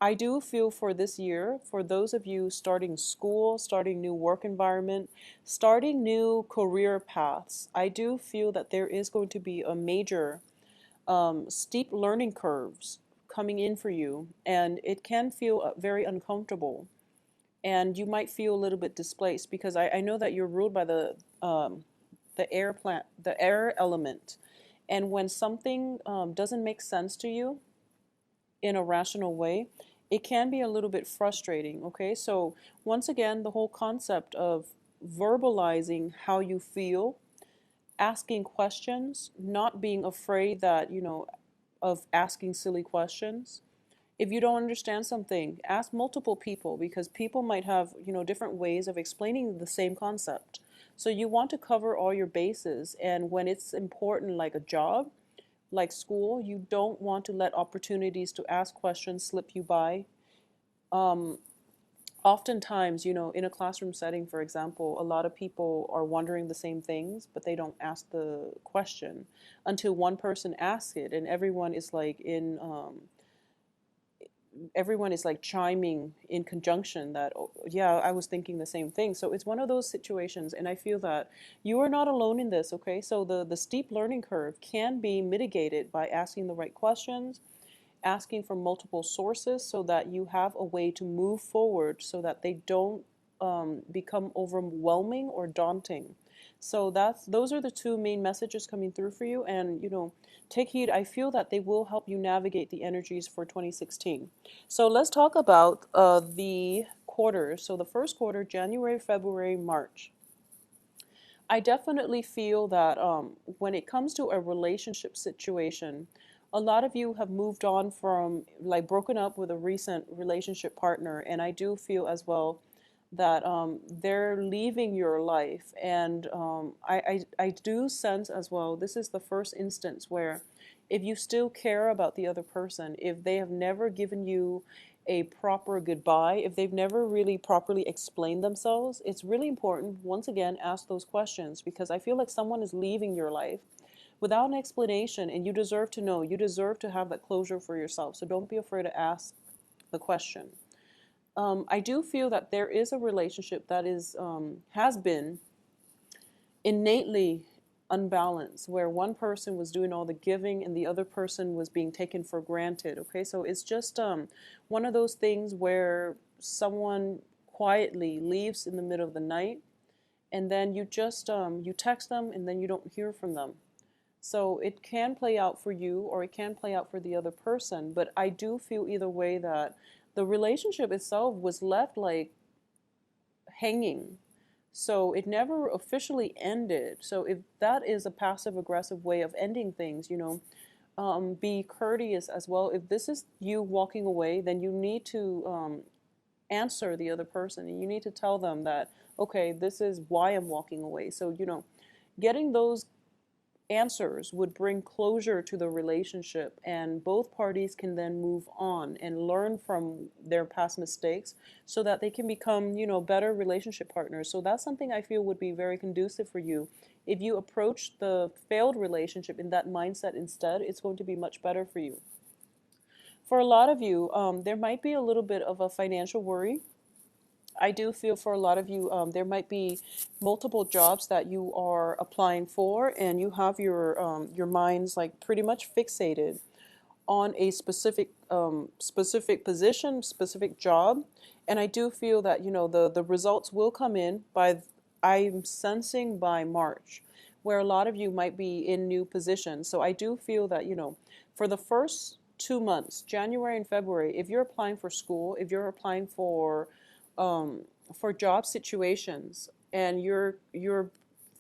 I do feel for this year, for those of you starting school, starting new work environment, starting new career paths, I do feel that there is going to be a major steep learning curves coming in for you, and it can feel very uncomfortable. And you might feel a little bit displaced because I know that you're ruled by the air element, and when something doesn't make sense to you in a rational way, it can be a little bit frustrating. Okay, so once again, the whole concept of verbalizing how you feel, asking questions, not being afraid that, of asking silly questions. If you don't understand something, ask multiple people because people might have, different ways of explaining the same concept. So you want to cover all your bases. And when it's important, like a job, like school, you don't want to let opportunities to ask questions slip you by. Um, Oftentimes, in a classroom setting, for example, a lot of people are wondering the same things, but they don't ask the question until one person asks it, and everyone is like chiming in conjunction that, oh, yeah, I was thinking the same thing. So it's one of those situations, and I feel that you are not alone in this. Okay, so the steep learning curve can be mitigated by asking the right questions, asking from multiple sources so that you have a way to move forward so that they don't become overwhelming or daunting. So those are the two main messages coming through for you, and take heed. I feel that they will help you navigate the energies for 2016. So let's talk about the quarters. So the first quarter, January, February, March. I definitely feel that when it comes to a relationship situation, a lot of you have moved on from, like, broken up with a recent relationship partner, and I do feel as well that they're leaving your life, and I do sense as well this is the first instance where, if you still care about the other person, if they have never given you a proper goodbye, if they've never really properly explained themselves, it's really important, once again, ask those questions, because I feel like someone is leaving your life without an explanation, and you deserve to know. You deserve to have that closure for yourself. So don't be afraid to ask the question. I do feel that there is a relationship that has been innately unbalanced, where one person was doing all the giving and the other person was being taken for granted. Okay, so it's just one of those things where someone quietly leaves in the middle of the night, and then you just you text them and then you don't hear from them. So it can play out for you or it can play out for the other person, but I do feel either way that the relationship itself was left like hanging. So it never officially ended. So if that is a passive aggressive way of ending things, be courteous as well. If this is you walking away, then you need to answer the other person, and you need to tell them that, okay, this is why I'm walking away. So, getting those answers would bring closure to the relationship, and both parties can then move on and learn from their past mistakes so that they can become, better relationship partners. So that's something I feel would be very conducive for you. If you approach the failed relationship in that mindset instead, it's going to be much better for you. For a lot of you, there might be a little bit of a financial worry. I do feel for a lot of you, there might be multiple jobs that you are applying for, and you have your minds like pretty much fixated on a specific position, specific job, and I do feel that the results will come in by, I'm sensing, by March, where a lot of you might be in new positions. So I do feel that for the first 2 months, January and February, if you're applying for school, if you're applying for job situations, and you're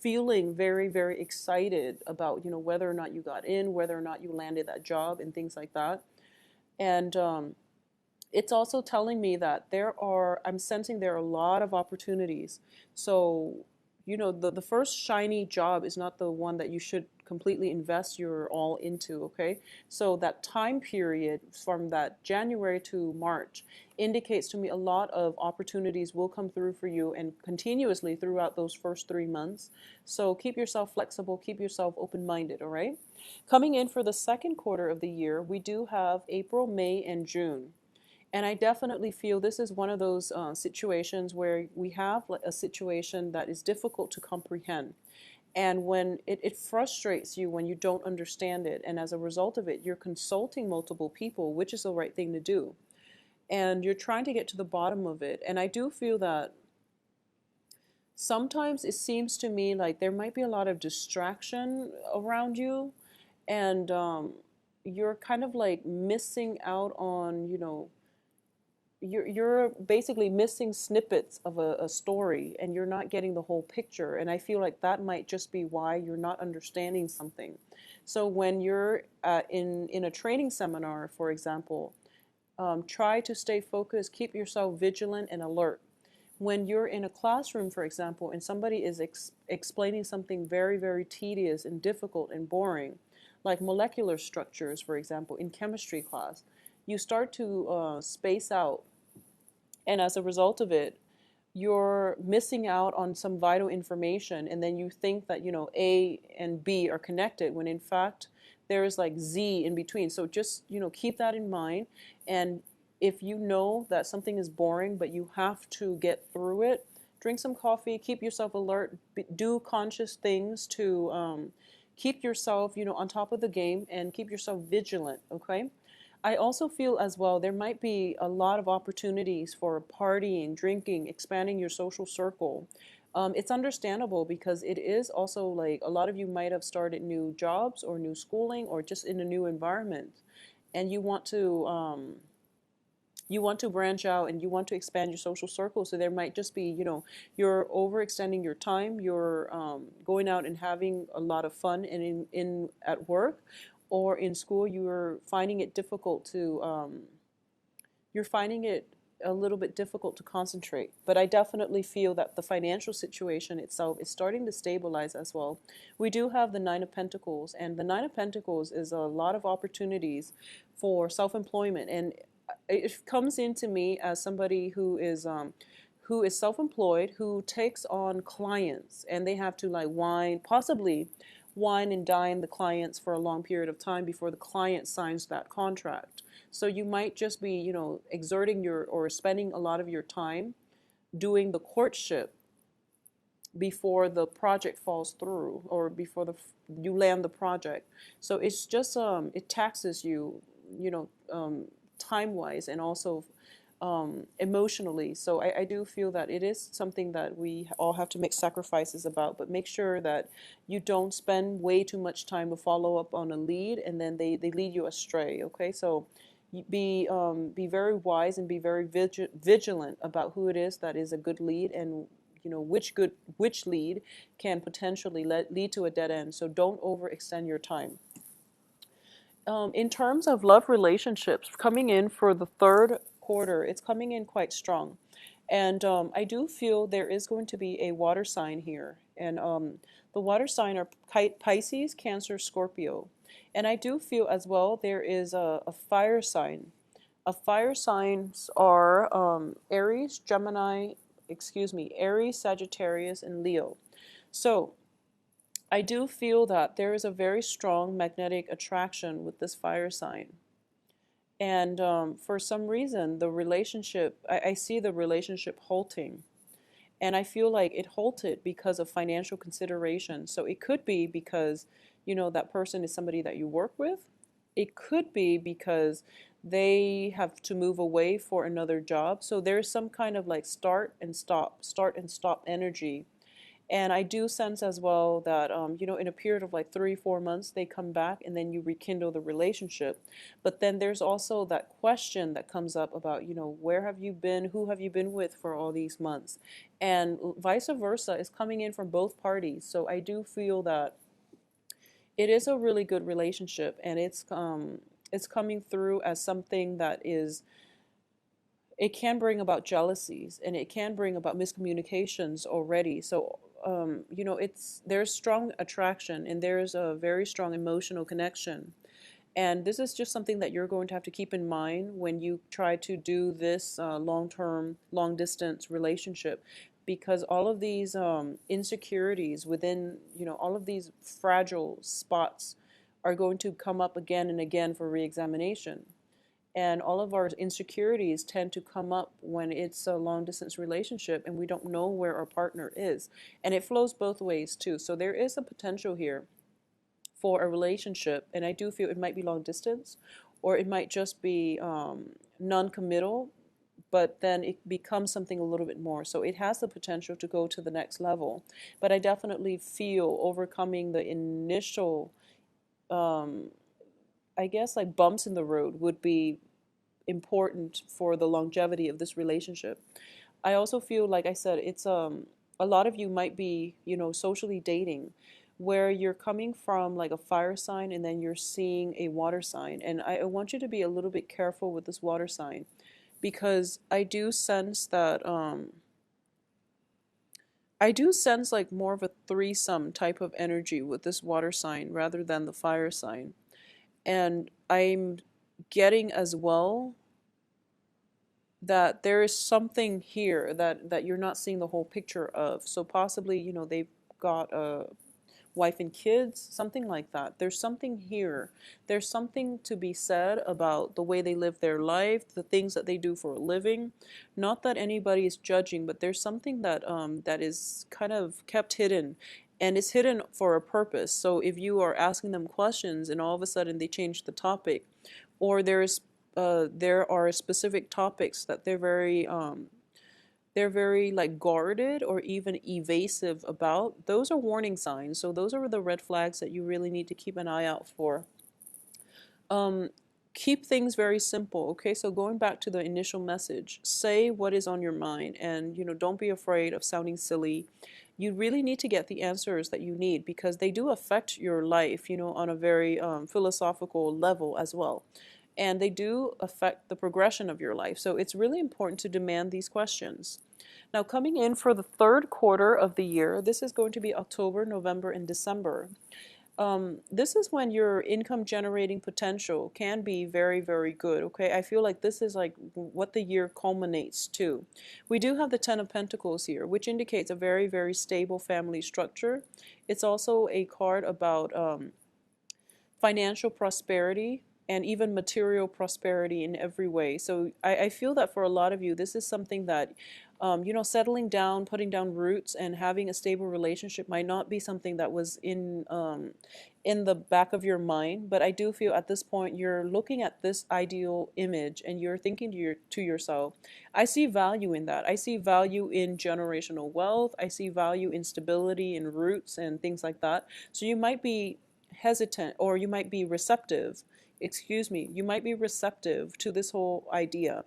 feeling very, very excited about whether or not you got in, whether or not you landed that job, and things like that. And it's also telling me that I'm sensing there are a lot of opportunities. So, the first shiny job is not the one that you should completely invest your all into, okay? So that time period from that January to March indicates to me a lot of opportunities will come through for you, and continuously throughout those first 3 months. So keep yourself flexible, keep yourself open-minded, all right? Coming in for the second quarter of the year, we do have April, May, and June. And I definitely feel this is one of those situations where we have like a situation that is difficult to comprehend. And when it frustrates you when you don't understand it. And as a result of it, you're consulting multiple people, which is the right thing to do. And you're trying to get to the bottom of it. And I do feel that sometimes it seems to me like there might be a lot of distraction around you. And you're kind of like missing out on, you're basically missing snippets of a story, and you're not getting the whole picture. And I feel like that might just be why you're not understanding something. So when you're in a training seminar, for example, try to stay focused, keep yourself vigilant and alert. When you're in a classroom, for example, and somebody is explaining something very, very tedious and difficult and boring, like molecular structures, for example, in chemistry class, you start to space out. And as a result of it, you're missing out on some vital information. And then you think that, A and B are connected when in fact there is like Z in between. So just, keep that in mind. And if you know that something is boring, but you have to get through it, drink some coffee, keep yourself alert, do conscious things to keep yourself, on top of the game and keep yourself vigilant, okay? I also feel as well there might be a lot of opportunities for partying, drinking, expanding your social circle. It's understandable because it is also like a lot of you might have started new jobs or new schooling or just in a new environment, and you want to branch out and you want to expand your social circle. So there might just be, you're overextending your time. You're going out and having a lot of fun, and in at work or in school, you're finding it a little bit difficult to concentrate. But I definitely feel that the financial situation itself is starting to stabilize as well. We do have the Nine of Pentacles, and the Nine of Pentacles is a lot of opportunities for self-employment. And it comes into me as somebody who is self-employed, who takes on clients, and they have to like possibly wine and dine the clients for a long period of time before the client signs that contract. So you might just be, exerting or spending a lot of your time doing the courtship before the project falls through or before you land the project. So it's just it taxes you, time wise and also emotionally. So I do feel that it is something that we all have to make sacrifices about, but make sure that you don't spend way too much time to follow up on a lead and then they lead you astray. Okay, so be very wise and be very vigilant about who it is that is a good lead, and which lead can potentially lead to a dead end. So don't overextend your time. In terms of love relationships, coming in for the third quarter, it's coming in quite strong. And I do feel there is going to be a water sign here. And the water sign are Pisces, Cancer, Scorpio. And I do feel as well there is a fire sign. Fire signs are Aries, Aries, Sagittarius, and Leo. So I do feel that there is a very strong magnetic attraction with this fire sign. And for some reason, I see the relationship halting. And I feel like it halted because of financial consideration. So it could be because, that person is somebody that you work with. It could be because they have to move away for another job. So there's some kind of like start and stop energy. And I do sense as well that, in a period of like 3-4 months, they come back and then you rekindle the relationship. But then there's also that question that comes up about, where have you been? Who have you been with for all these months? And vice versa is coming in from both parties. So I do feel that it is a really good relationship, and it's coming through as something that it can bring about jealousies, and it can bring about miscommunications already. So there's strong attraction and there's a very strong emotional connection. And this is just something that you're going to have to keep in mind when you try to do this long-term, long-distance relationship, because all of these insecurities within, all of these fragile spots are going to come up again and again for reexamination. And all of our insecurities tend to come up when it's a long distance relationship and we don't know where our partner is. And it flows both ways too. So there is a potential here for a relationship. And I do feel it might be long distance, or it might just be non-committal, but then it becomes something a little bit more. So it has the potential to go to the next level. But I definitely feel overcoming the initial, I guess, like bumps in the road would be important for the longevity of this relationship. I also feel, like I said, it's a lot of you might be, socially dating, where you're coming from like a fire sign and then you're seeing a water sign. And I want you to be a little bit careful with this water sign, because I do sense like more of a threesome type of energy with this water sign rather than the fire sign. And I'm getting as well that there is something here that you're not seeing the whole picture of. So possibly, they've got a wife and kids, something like that. There's something here. There's something to be said about the way they live their life, the things that they do for a living. Not that anybody is judging, but there's something that is kind of kept hidden. And it's hidden for a purpose. So if you are asking them questions and all of a sudden they change the topic, or there are specific topics that they're very like guarded or even evasive about, those are warning signs. So those are the red flags that you really need to keep an eye out for. Keep things very simple, okay? So going back to the initial message, say what is on your mind, and don't be afraid of sounding silly. You really need to get the answers that you need, because they do affect your life, on a very philosophical level as well. And they do affect the progression of your life. So it's really important to demand these questions. Now, coming in for the third quarter of the year, this is going to be October, November, and December. This is when your income generating potential can be very, very good. Okay, I feel like this is like what the year culminates to. We do have the Ten of Pentacles here, which indicates a very, very stable family structure. It's also a card about financial prosperity and even material prosperity in every way. So I feel that for a lot of you, this is something that, settling down, putting down roots, and having a stable relationship might not be something that was in the back of your mind. But I do feel at this point, you're looking at this ideal image and you're thinking to yourself, I see value in that. I see value in generational wealth. I see value in stability and roots and things like that. So you might be hesitant, or you might be receptive, you might be receptive to this whole idea.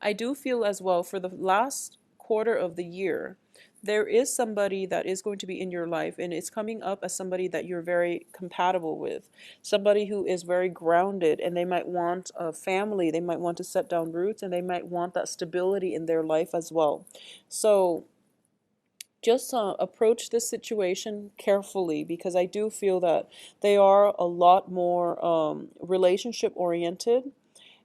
I do feel as well for the last quarter of the year, there is somebody that is going to be in your life, and it's coming up as somebody that you're very compatible with, somebody who is very grounded, and they might want a family, they might want to set down roots, and they might want that stability in their life as well. So just approach this situation carefully, because I do feel that they are a lot more relationship oriented,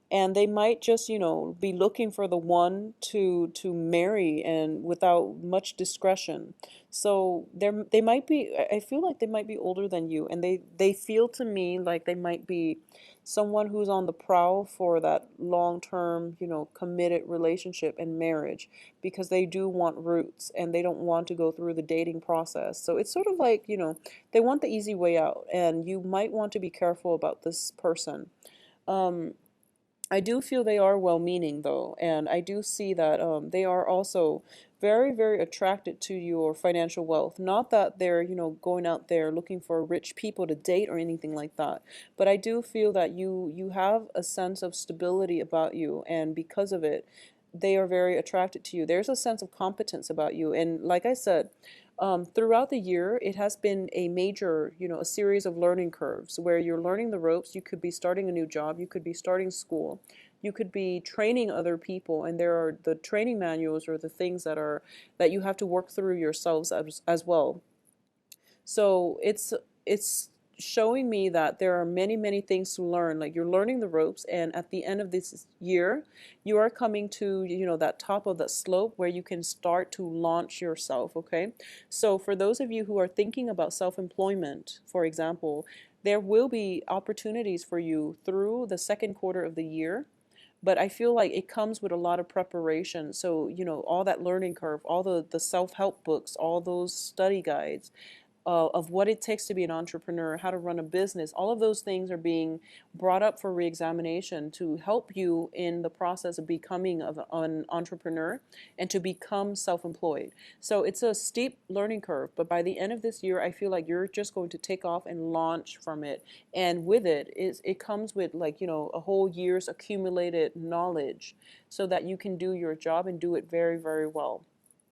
and they might just be looking for the one to marry, and without much discretion. So they might be, I feel like they might be older than you, and they feel to me like they might be someone who's on the prowl for that long-term committed relationship and marriage, because they do want roots and they don't want to go through the dating process. So it's sort of like they want the easy way out, and you might want to be careful about this person. I do feel they are well-meaning though, and I do see that they are also very, very attracted to your financial wealth. Not that they're, going out there looking for rich people to date or anything like that, but I do feel that you have a sense of stability about you, and because of it, they are very attracted to you. There's a sense of competence about you, and like I said, throughout the year, it has been a major, a series of learning curves where you're learning the ropes. You could be starting a new job, you could be starting school, you could be training other people, and there are the training manuals or the things that you have to work through yourselves as well. So it's showing me that there are many, many things to learn. Like you're learning the ropes, and at the end of this year, you are coming to, that top of that slope where you can start to launch yourself, okay? So for those of you who are thinking about self-employment, for example, there will be opportunities for you through the second quarter of the year, but I feel like it comes with a lot of preparation. So, all that learning curve, all the self-help books, all those study guides, of what it takes to be an entrepreneur, how to run a business, all of those things are being brought up for reexamination to help you in the process of becoming an entrepreneur and to become self-employed. So it's a steep learning curve, but by the end of this year, I feel like you're just going to take off and launch from it. And with it comes with, like, a whole year's accumulated knowledge so that you can do your job and do it very, very well.